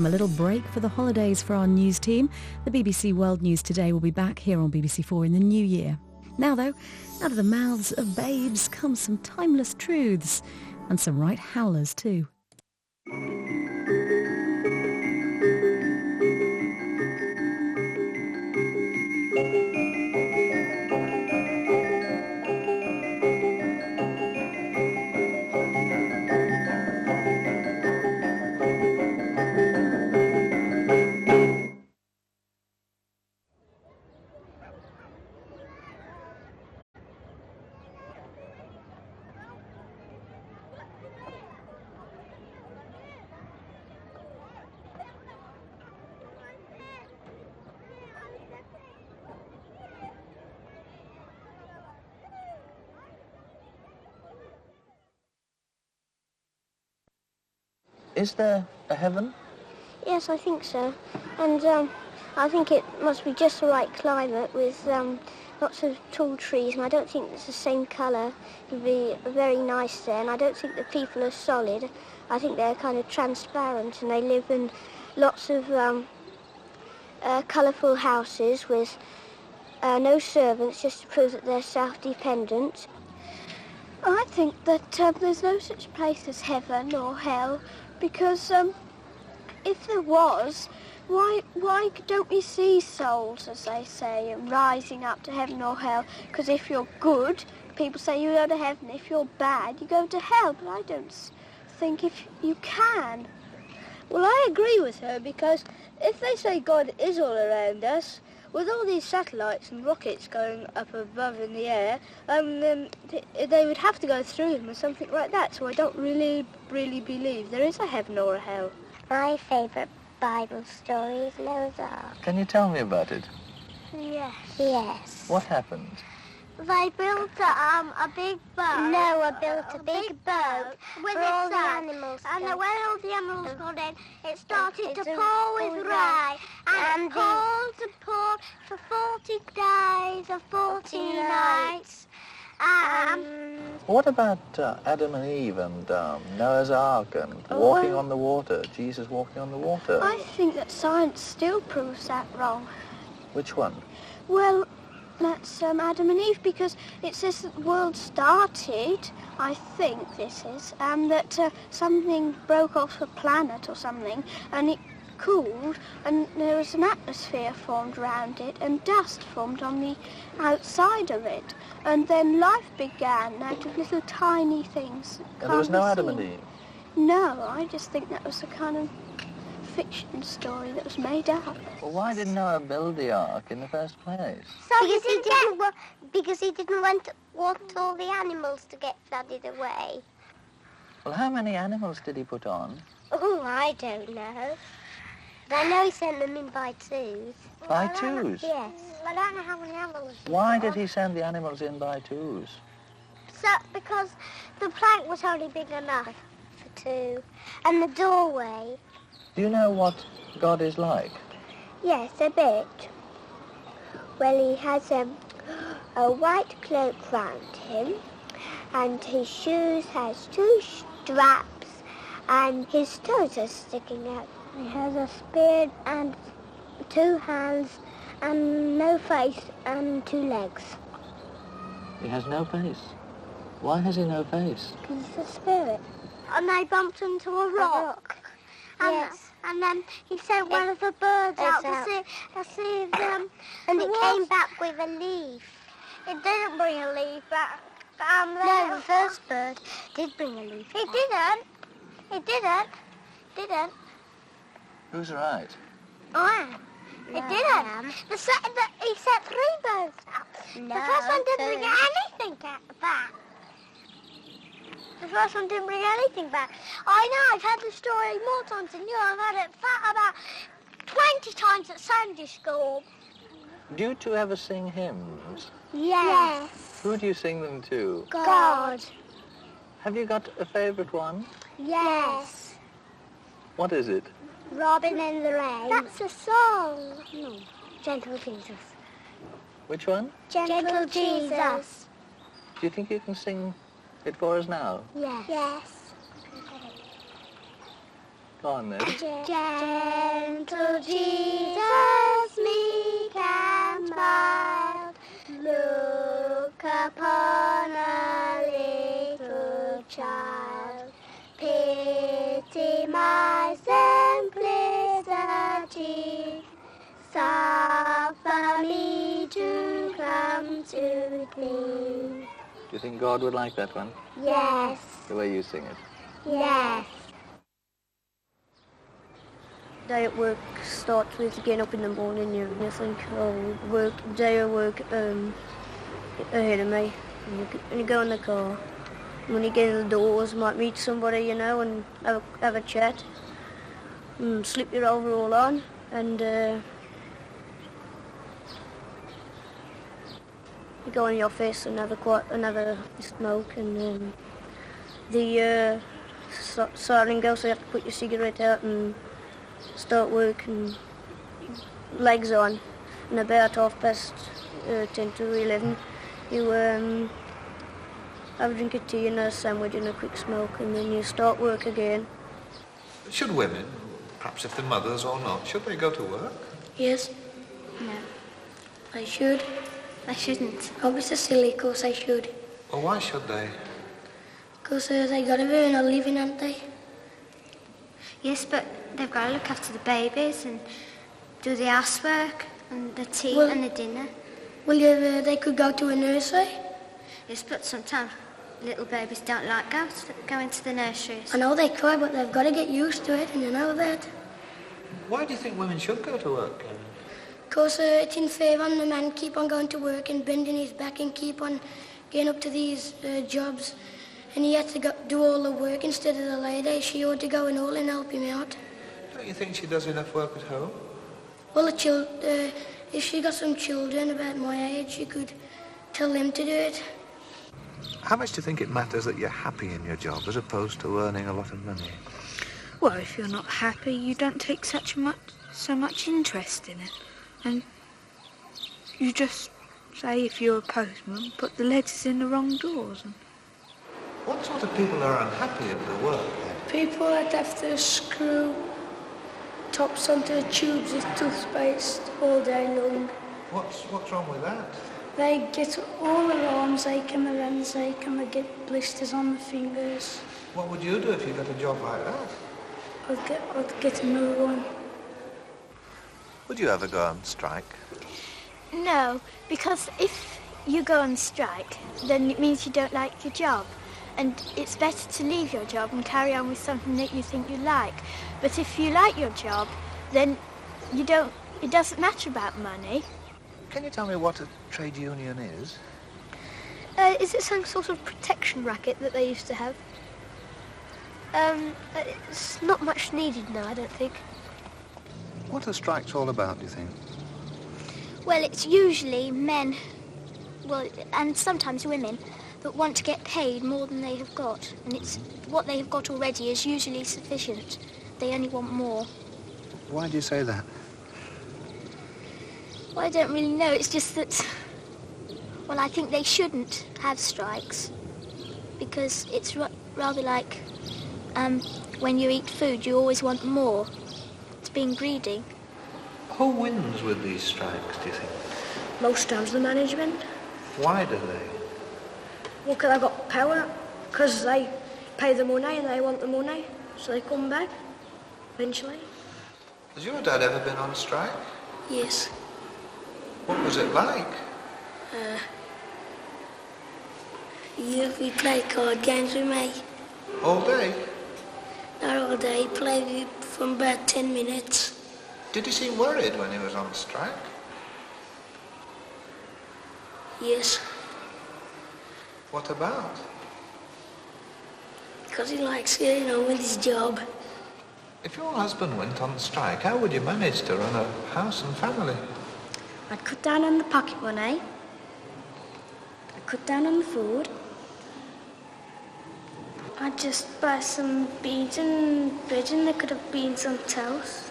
A little break for the holidays for our news team. The BBC World News Today will be back here on BBC4 in the new year. Now though, out of the mouths of babes comes some timeless truths and some right howlers too. Is there a heaven? Yes, I think so. And I think it must be just the right climate with lots of tall trees, and I don't think it's the same colour. It would be very nice there, and I don't think the people are solid. I think they're kind of transparent, and they live in lots of colourful houses with no servants, just to prove that they're self-dependent. I think that there's no such place as heaven or hell, because if there was, why don't we see souls, as they say, rising up to heaven or hell? Because if you're good, people say you go to heaven. If you're bad, you go to hell. But I don't think if you can. Well, I agree with her, because if they say God is all around us, with all these satellites and rockets going up above in the air, they would have to go through him or something like that. So I don't really believe there is a heaven or a hell. My favourite Bible story is Noah's Ark. Can you tell me about it? Yes. Yes. What happened? They built a big boat. Noah built a big boat with all the animals. And when all the animals got in, it started to pour with rain. And it poured and poured for 40 days and 40 nights. What about Adam and Eve and Noah's Ark and walking on the water, Jesus walking on the water? I think that science still proves that wrong. Which one? Well, that's Adam and Eve, because it says that the world started, I think this is, and that something broke off a planet or something, and it cooled, and there was an atmosphere formed around it, and dust formed on the outside of it, and then life began out of little tiny things. And there was no Adam and Eve? No, I just think that was a kind of fiction story that was made up. Well, why did Noah build the ark in the first place? Because he didn't want all the animals to get flooded away. Well, how many animals did he put on? Oh, I don't know. But I know he sent them in by twos. By twos? Yes. I don't know how many animals. Why did he send the animals in by twos? Because the plank was only big enough for two. And the doorway. Do you know what God is like? Yes, a bit. Well, he has a white cloak round him, and his shoes has 2 straps, and his toes are sticking out. He has a spear and 2 hands, and no face, and 2 legs. He has no face. Why has he no face? Because he's a spirit. And they bumped into a rock. Yes. And then he sent one of the birds out to see them. And it came back with a leaf. It didn't bring a leaf back. No, the first bird did bring a leaf. It didn't. It didn't. Who's right? I am. It didn't. He sent 3 birds out. No, the first one didn't bring anything back. The first one didn't bring anything back. I know, I've had the story more times than you. I've had it about 20 times at Sunday school. Do you two ever sing hymns? Yes. Who do you sing them to? God. Have you got a favourite one? Yes. What is it? Robin in the Rain. That's a song. No. Gentle Jesus. Which one? Gentle Jesus. Do you think you can sing it for us now? Yes. Yes. Go on then. Gentle Jesus, meek and mild, look upon a little child. Pity my simplicity, suffer me to come to thee. Do you think God would like that one? Yes, The way you sing it? yes. Day at work starts with getting up in the morning. You think, oh, day at work ahead of me. And you go in the car. When you get in the doors, you might meet somebody, you know, and have a chat. And slip your overall on, and you go in the office and have another smoke, and the sergeant goes, so you have to put your cigarette out and start work, and legs on, and about 10 to 11 you have a drink of tea and a sandwich and a quick smoke, and then you start work again. Should women, perhaps if they're mothers or not, should they go to work? Yes. No, I should. I shouldn't. Oh, it's silly, of course I should. Well, why should they? Because they got to earn a living, haven't they? Yes, but they've got to look after the babies and do the housework and the tea Well- and the dinner. Well, they could go to a nursery. Yes, but sometimes little babies don't like going to the nurseries. I know they cry, but they've got to get used to it, and you know that. Why do you think women should go to work? Because it's in favour on the man keep on going to work and bending his back and keep on getting up to these jobs. And he had to do all the work instead of the lady. She ought to go and all and help him out. Don't you think she does enough work at home? Well, if she got some children about my age, she could tell them to do it. How much do you think it matters that you're happy in your job as opposed to earning a lot of money? Well, if you're not happy, you don't take so much interest in it. And you just say, if you're a postman, put the letters in the wrong doors. And What sort of people are unhappy at their work then? People that have to screw tops onto the tubes with toothpaste all day long. What's wrong with that? They get all their arms ache and their hands ache and they get blisters on the fingers. What would you do if you got a job like that? I'd get another one. Would you ever go on strike? No, because if you go on strike, then it means you don't like your job. And it's better to leave your job and carry on with something that you think you like. But if you like your job, then it doesn't matter about money. Can you tell me what a trade union is? Is it some sort of protection racket that they used to have? It's not much needed now, I don't think. What are strikes all about, do you think? Well, it's usually men, and sometimes women, that want to get paid more than they have got. And it's what they have got already is usually sufficient. They only want more. Why do you say that? Well, I don't really know. It's just that, well, I think they shouldn't have strikes because it's rather like when you eat food, you always want more. It's being greedy. Who wins with these strikes, do you think? Most times the management. Why do they? Well, 'cause they've got power, because they pay the money and they want the money, so they come back, eventually. Has your dad ever been on strike? Yes. What was it like? He played card games with me. All day? Not all day, he played for about 10 minutes. Did he seem worried when he was on strike? Yes, What about? because he likes getting on with his job. If your husband went on strike, how would you manage to run a house and family? I'd cut down on the pocket money. I'd cut down on the food. I'd just buy some beans and bread and there could have beans on toast.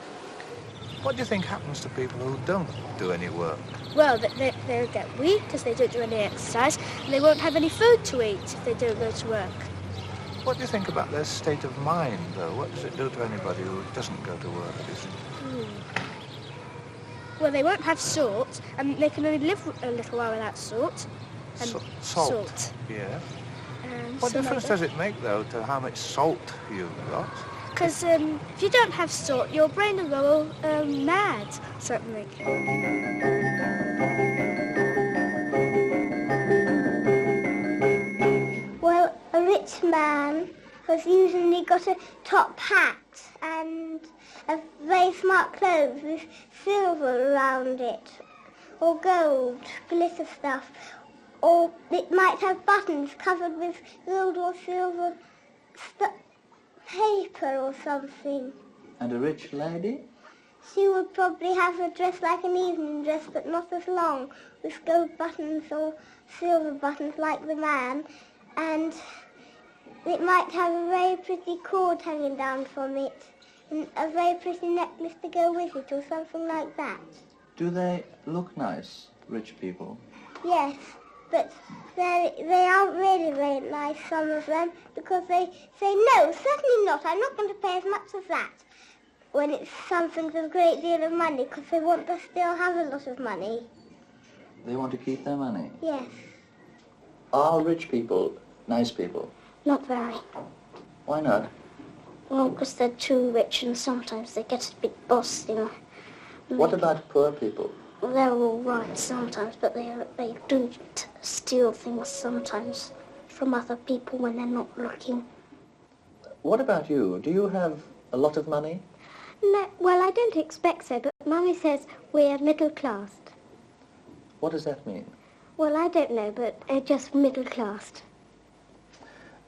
What do you think happens to people who don't do any work? Well, they'll get weak because they don't do any exercise, and they won't have any food to eat if they don't go to work. What do you think about their state of mind, though? What does it do to anybody who doesn't go to work, do you think? Well, they won't have salt, and they can only live a little while without salt. And Salt. Yeah. What difference does it make, though, to how much salt you've got? Because if you don't have salt, your brain will go mad, something. Well, a rich man has usually got a top hat and a very smart clothes with silver around it, or gold, glitter stuff, or it might have buttons covered with gold or silver paper or something. And a rich lady? She would probably have a dress like an evening dress, but not as long, with gold buttons or silver buttons like the man, and it might have a very pretty cord hanging down from it, and a very pretty necklace to go with it, or something like that. Do they look nice, rich people? Yes, but they aren't really very nice, some of them, because they say, no, certainly not, I'm not going to pay as much as that, when it's something with a great deal of money, because they want to still have a lot of money. They want to keep their money? Yes. Are rich people nice people? Not very. Why not? Well, because they're too rich and sometimes they get a bit bossy. What about poor people? They're all right sometimes, but they do steal things sometimes from other people when they're not looking. What about you? Do you have a lot of money? No, well, I don't expect so, but Mummy says we're middle class. What does that mean? Well, I don't know, but just middle class.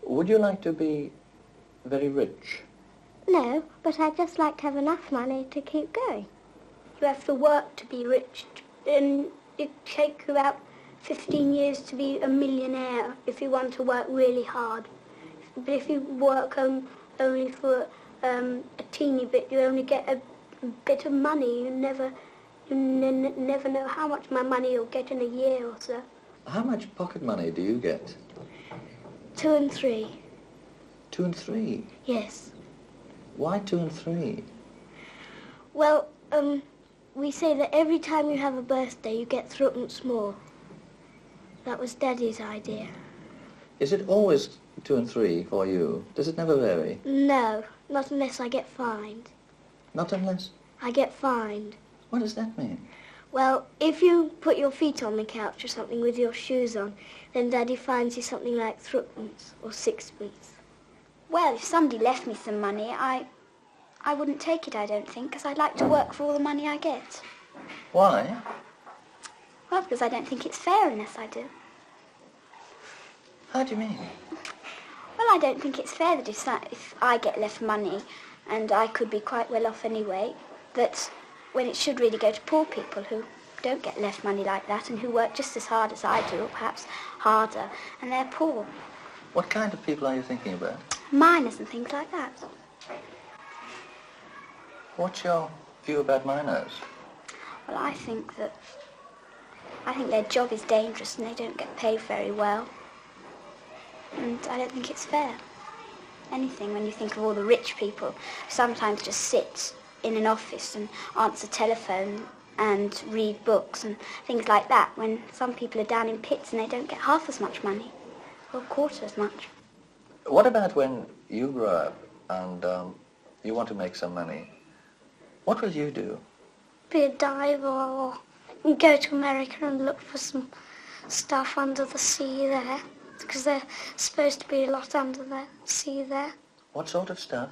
Would you like to be very rich? No, but I'd just like to have enough money to keep going. You have to work to be rich, and it takes about 15 years to be a millionaire if you want to work really hard. But if you work only for a teeny bit, you only get a bit of money. You never know how much money you'll get in a year or so. How much pocket money do you get? 2 and 3. 2 and 3? Yes. Why 2 and 3? Well, we say that every time you have a birthday, you get threepence more. That was Daddy's idea. Is it always 2 and 3 for you? Does it never vary? No, not unless I get fined. Not unless? I get fined. What does that mean? Well, if you put your feet on the couch or something with your shoes on, then Daddy fines you something like threepence or sixpence. Well, if somebody left me some money, I wouldn't take it, I don't think, because I'd like to work for all the money I get. Why? Well, because I don't think it's fair unless I do. How do you mean? Well, I don't think it's fair that if I get left money, and I could be quite well off anyway, that when it should really go to poor people who don't get left money like that and who work just as hard as I do, or perhaps harder, and they're poor. What kind of people are you thinking about? Miners and things like that. What's your view about miners? Well, I think their job is dangerous and they don't get paid very well. And I don't think it's fair. Anything, when you think of all the rich people, sometimes just sit in an office and answer telephone and read books and things like that, when some people are down in pits and they don't get half as much money, or a quarter as much. What about when you grow up and you want to make some money? What will you do? Be a diver or go to America and look for some stuff under the sea there, because there's supposed to be a lot under the sea there. What sort of stuff?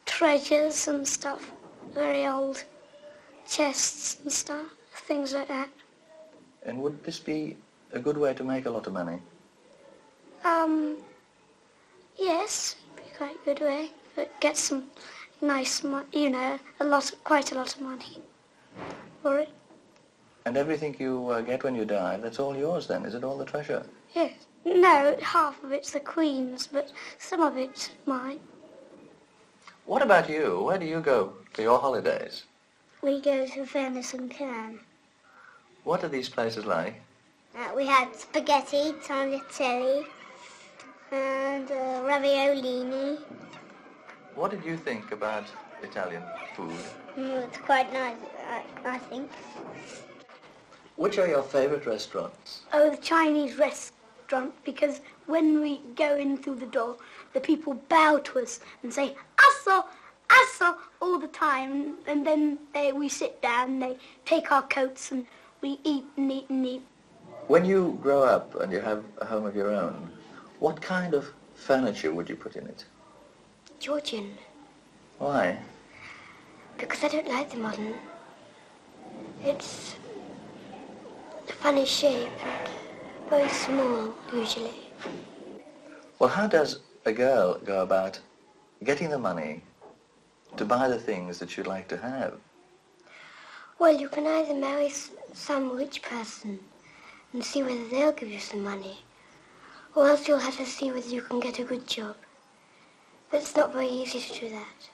Treasures and stuff, very old chests and stuff, things like that. And would this be a good way to make a lot of money? Yes, be quite a good way, but get some nice, quite a lot of money for it. And everything you get when you die, that's all yours then? Is it all the treasure? Yes. No, half of it's the Queen's, but some of it's mine. What about you? Where do you go for your holidays? We go to Venice and Cannes. What are these places like? We had spaghetti, tagliatelle, and raviolini. What did you think about Italian food? It's quite nice, I think. Which are your favourite restaurants? Oh, the Chinese restaurant, because when we go in through the door, the people bow to us and say, "Asso, asso," all the time. And then we sit down, they take our coats and we eat and eat and eat. When you grow up and you have a home of your own, what kind of furniture would you put in it? Georgian, Why? because I don't like the modern. It's a funny shape and very small, usually. Well, how does a girl go about getting the money to buy the things that you'd like to have? Well, you can either marry some rich person and see whether they'll give you some money, or else you'll have to see whether you can get a good job. But it's not very easy to do that,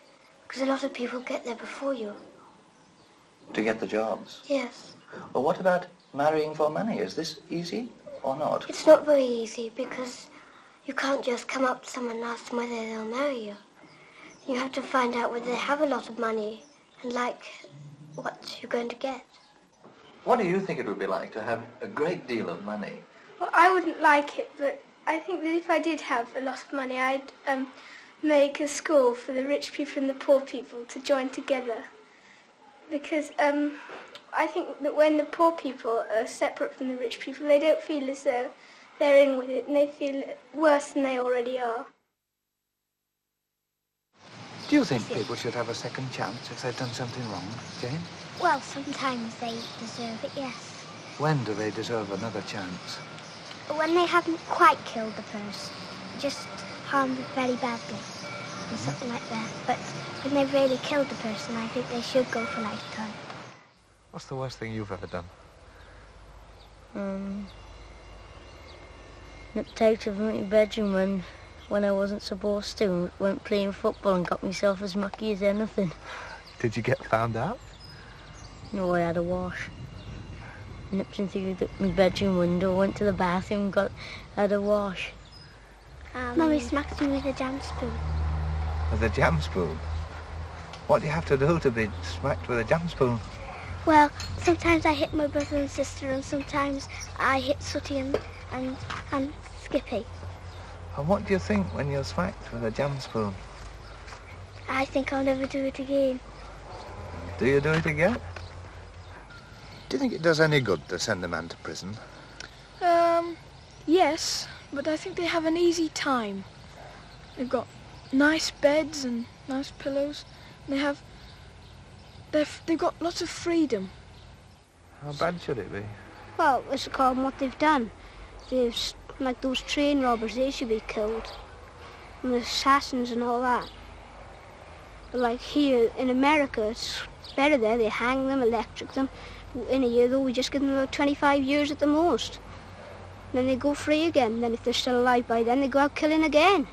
because a lot of people get there before you. To get the jobs? Yes. Well, what about marrying for money? Is this easy or not? It's not very easy, because you can't just come up to someone and ask them whether they'll marry you. You have to find out whether they have a lot of money and like what you're going to get. What do you think it would be like to have a great deal of money? Well, I wouldn't like it, but I think that if I did have a lot of money, I'd make a school for the rich people and the poor people to join together. Because I think that when the poor people are separate from the rich people, they don't feel as though they're in with it, and they feel worse than they already are. Do you think people should have a second chance if they've done something wrong, Jane? Well, sometimes they deserve it, yes. When do they deserve another chance? When they haven't quite killed the person, just harmed them very badly, or something like that. But when they've really killed the person, I think they should go for lifetime. What's the worst thing you've ever done? Nipped out of my bedroom when I wasn't supposed to. Went playing football and got myself as mucky as anything. Did you get found out? No, I had a wash. Nipped in through my bedroom window, went to the bathroom, had a wash. Mummy smacked me with a jam spoon. With a jam spoon? What do you have to do to be smacked with a jam spoon? Well, sometimes I hit my brother and sister, and sometimes I hit Sooty and Skippy. And what do you think when you're smacked with a jam spoon? I think I'll never do it again. Do you do it again? Do you think it does any good to send a man to prison? Yes, but I think they have an easy time. They've got nice beds and nice pillows. They've got lots of freedom. How bad should it be? Well, it's called what they've done. Like those train robbers, they should be killed. And the assassins and all that. But like here in America, it's better there. They hang them, electric them. In a year, though, we just give them about 25 years at the most. Then they go free again. Then if they're still alive by then, they go out killing again.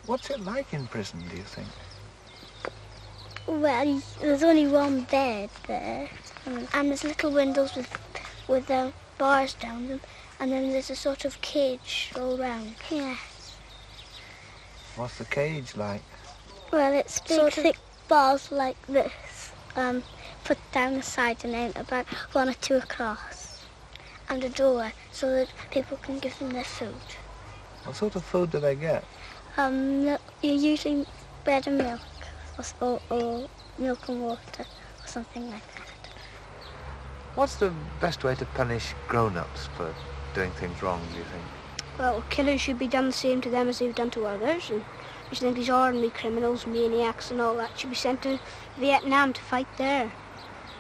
What's it like in prison, do you think? Well, there's only one bed there, and there's little windows with bars down them, and then there's a sort of cage all round. Yes. What's the cage like? Well, it's big, thick bars like this, put down the side and then about 1 or 2 across, and a door so that people can give them their food. What sort of food do they get? Usually bread and milk, or milk and water, or something like that. What's the best way to punish grown-ups for doing things wrong, do you think? Well, killers should be done the same to them as they've done to others. And I think these ordinary criminals, maniacs and all that, should be sent to Vietnam to fight there. And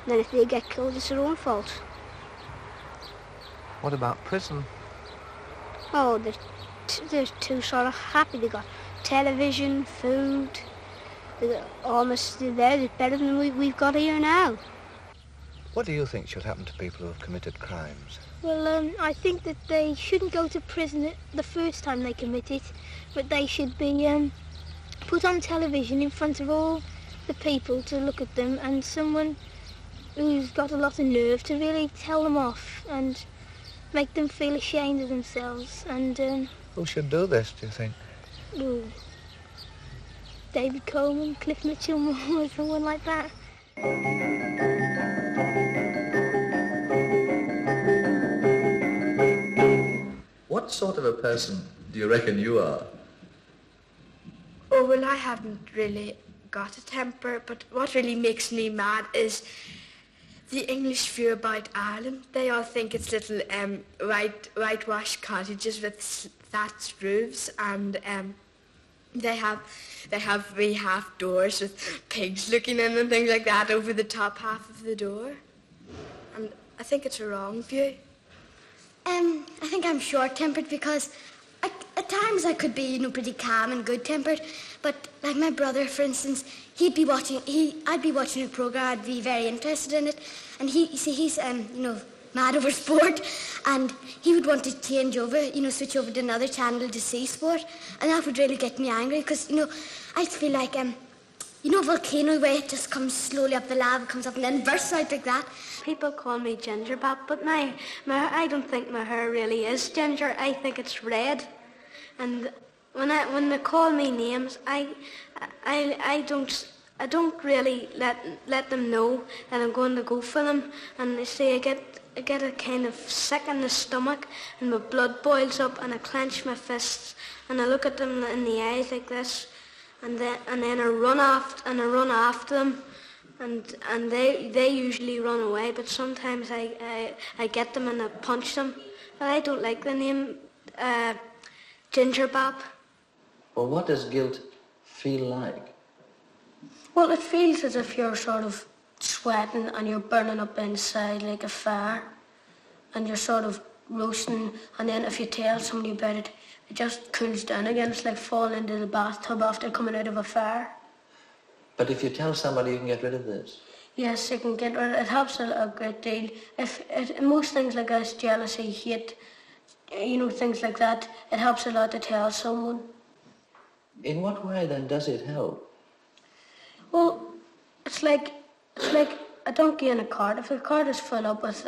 then if they get killed, it's their own fault. What about prison? Oh, they're too sort of happy. They got television, food. They're almost there. They're better than we've got here now. What do you think should happen to people who have committed crimes? Well, I think that they shouldn't go to prison the first time they commit it, but they should be put on television in front of all the people to look at them, and someone who's got a lot of nerve to really tell them off and make them feel ashamed of themselves. And Who should do this, do you think? Well, David Coleman, Cliff Mitchell, or someone like that. What sort of a person do you reckon you are? Oh, well, I haven't really got a temper, but what really makes me mad is the English view about Ireland. They all think it's little whitewashed cottages with thatched roofs, and they have wee half doors with pigs looking in and things like that over the top half of the door. And I think it's a wrong view. I think I'm short-tempered because at times I could be, pretty calm and good-tempered. But like my brother, for instance, I'd be watching a program, I'd be very interested in it, and he's mad over sport, and he would want to change over, switch over to another channel to see sport, and that would really get me angry because, I feel like, volcano where it just comes slowly up, the lava comes up and then bursts out like that. People call me Ginger Bop, but my I don't think my hair really is ginger. I think it's red, and when they call me names, I don't really let them know that I'm going to go for them, and they say I get a kind of sick in the stomach, and my blood boils up, and I clench my fists, and I look at them in the eyes like this, and then I run after them, and they usually run away, but sometimes I get them and I punch them. But I don't like the name Ginger Bop. Well, what does guilt feel like? Well, it feels as if you're sort of sweating and you're burning up inside like a fire, and you're sort of roasting, and then if you tell somebody about it, it just cools down again. It's like falling into the bathtub after coming out of a fire. But if you tell somebody, you can get rid of this. Yes, you can get rid of it. It helps a great deal. Most things like this, jealousy, hate, things like that, it helps a lot to tell someone. In what way then does it help? Well, it's like a donkey in a cart. If the cart is full up with,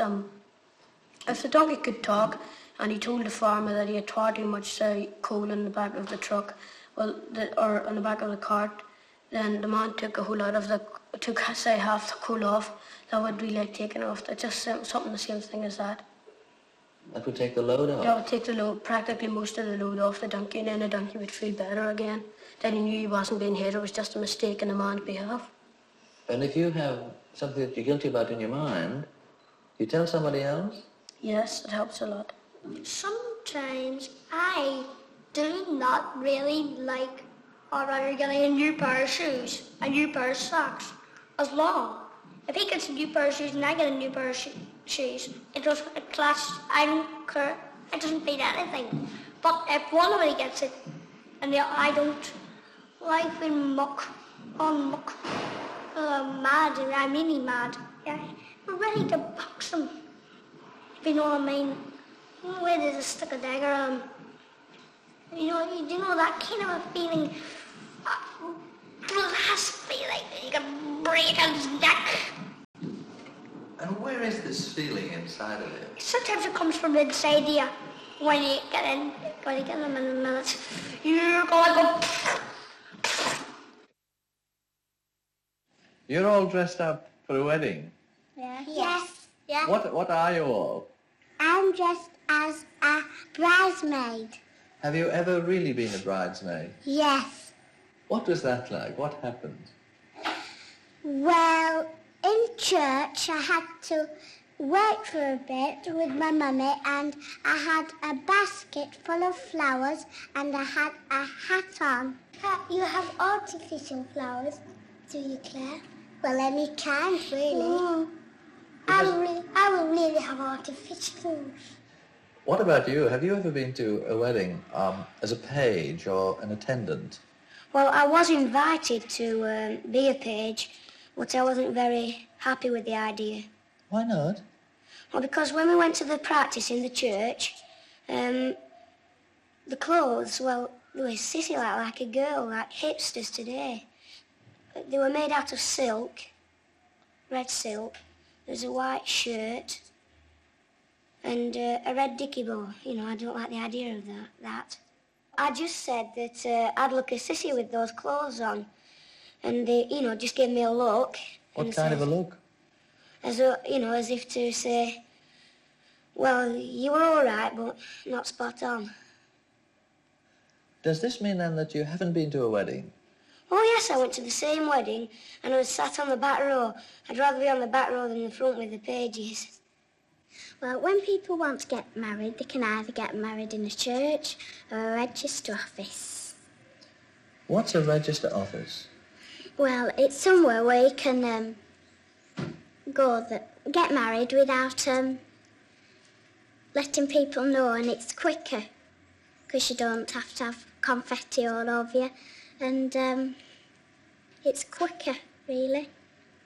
if the donkey could talk and he told the farmer that he had far too much coal in the back of the truck, or on the back of the cart, then the man took a whole lot of say half the coal off, that would be like taking off. It's just something the same thing as that. That would take the load off? That would take the load, practically most of the load off the donkey, and then the donkey would feel better again. Then he knew he wasn't being hit, it was just a mistake on the man's behalf. And if you have something that you're guilty about in your mind, you tell somebody else? Yes, it helps a lot. Sometimes I do not really like or rather getting a new pair of shoes, a new pair of socks, as long. If he gets a new pair of shoes and I get a new pair of shoes, it clash, I don't care, it doesn't mean anything. But if one of them gets it and I don't, I feel muck, mad, I'm really mad. Yeah, we're ready to box him, if you know what I mean. Where to stick a dagger on him. You know that kind of a feeling, blast feeling, you can break his neck. And where is this feeling inside of you? Sometimes it comes from inside you. When you get them in a minute, you're going to go. You're all dressed up for a wedding? Yeah. Yes. Yeah. What are you all? I'm dressed as a bridesmaid. Have you ever really been a bridesmaid? Yes. What was that like? What happened? Well, in church I had to wait for a bit with my mummy, and I had a basket full of flowers and I had a hat on. You have artificial flowers, do you, Claire? Well, any kind, really. I will really have artificial. What about you? Have you ever been to a wedding as a page or an attendant? Well, I was invited to be a page, but I wasn't very happy with the idea. Why not? Well, because when we went to the practice in the church, the clothes, well, they were sitting like a girl, like hipsters today. They were made out of silk, red silk. There was a white shirt and a red dicky bow. I don't like the idea of that. I just said that I'd look a sissy with those clothes on. And they, just gave me a look. What kind of a look? As if to say, well, you were all right, but not spot on. Does this mean then that you haven't been to a wedding? Oh, yes, I went to the same wedding, and I was sat on the back row. I'd rather be on the back row than the front with the pages. Well, when people want to get married, they can either get married in a church or a register office. What's a register office? Well, it's somewhere where you can get married without letting people know, and it's quicker because you don't have to have confetti all over you, and it's quicker, really.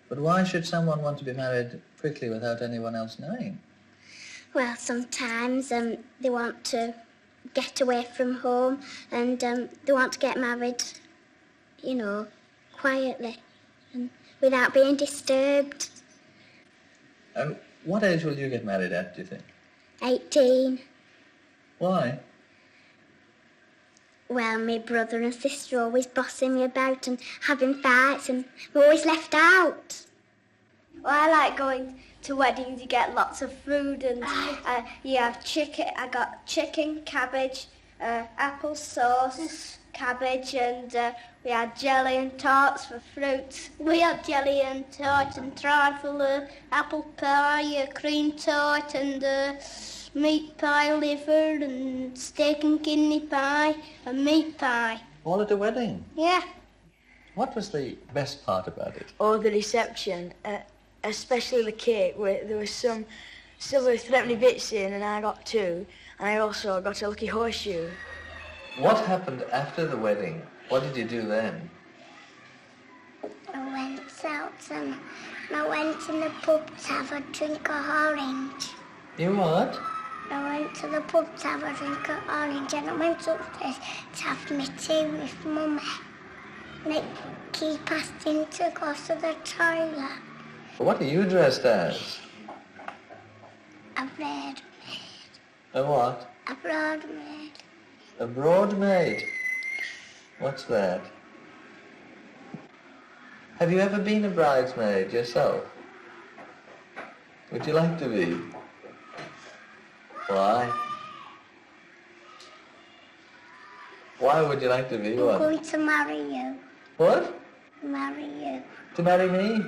But why should someone want to be married quickly without anyone else knowing? Well, sometimes they want to get away from home, and they want to get married, quietly and without being disturbed. What age will you get married at, do you think? 18. Why? Well, my brother and sister are always bossing me about and having fights, and we're always left out. Well, I like going to weddings. You get lots of food, and you have chicken. I got chicken, cabbage, apple sauce, cabbage, and we had jelly and tarts for fruit. We had jelly and tart and trifle, apple pie, a cream tart, and meat pie, liver, and steak and kidney pie, and meat pie. All at a wedding? Yeah. What was the best part about it? Oh, the reception, especially the cake, where there was some silver threepenny bits in, and I got 2, and I also got a lucky horseshoe. What happened after the wedding? What did you do then? I went out and I went in the pub to have a drink of orange. You what? I went to the pub to have a drink of orange, and I went upstairs to have my tea with Mummy. Nicky passed in to go to the toilet. What are you dressed as? A bridesmaid. A what? A bridesmaid. A broadmaid? What's that? Have you ever been a bridesmaid yourself? Would you like to be? Why? Why would you like to be one? I'm going to marry you. What? Marry you. To marry me?